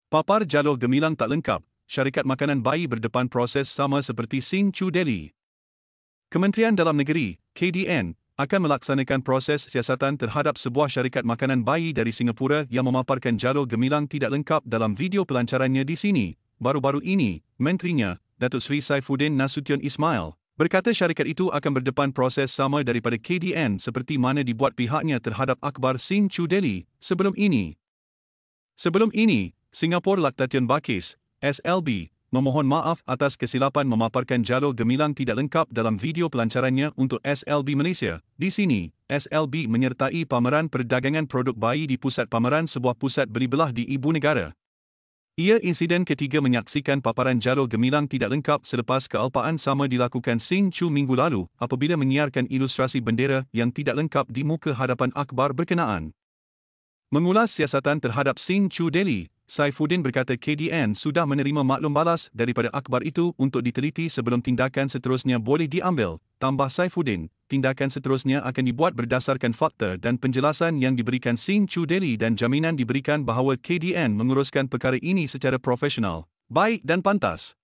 Papar jalur gemilang tak lengkap, syarikat makanan bayi berdepan proses sama seperti Sin Chu Delhi. Kementerian Dalam Negeri, KDN, akan melaksanakan proses siasatan terhadap sebuah syarikat makanan bayi dari Singapura yang memaparkan jalur gemilang tidak lengkap dalam video pelancarannya di sini. Baru-baru ini, Menterinya, Datuk Seri Saifuddin Nasution Ismail, berkata syarikat itu akan berdepan proses sama daripada KDN seperti mana dibuat pihaknya terhadap akhbar Sin Chu Delhi sebelum ini. Sebelum ini, Singapore Lactation Bakis, SLB, memohon maaf atas kesilapan memaparkan jalur gemilang tidak lengkap dalam video pelancarannya untuk SLB Malaysia. Di sini, SLB menyertai pameran perdagangan produk bayi di pusat pameran sebuah pusat beli belah di ibu negara. Ia insiden ketiga menyaksikan paparan jalur gemilang tidak lengkap selepas kealpaan sama dilakukan Sin Chu minggu lalu apabila menyiarkan ilustrasi bendera yang tidak lengkap di muka hadapan akhbar berkenaan. Mengulas siasatan terhadap Sin Chu Delhi, Saifuddin berkata KDN sudah menerima maklum balas daripada akhbar itu untuk diteliti sebelum tindakan seterusnya boleh diambil. Tambah Saifuddin, tindakan seterusnya akan dibuat berdasarkan fakta dan penjelasan yang diberikan Sin Chu Delhi dan jaminan diberikan bahawa KDN menguruskan perkara ini secara profesional, baik dan pantas.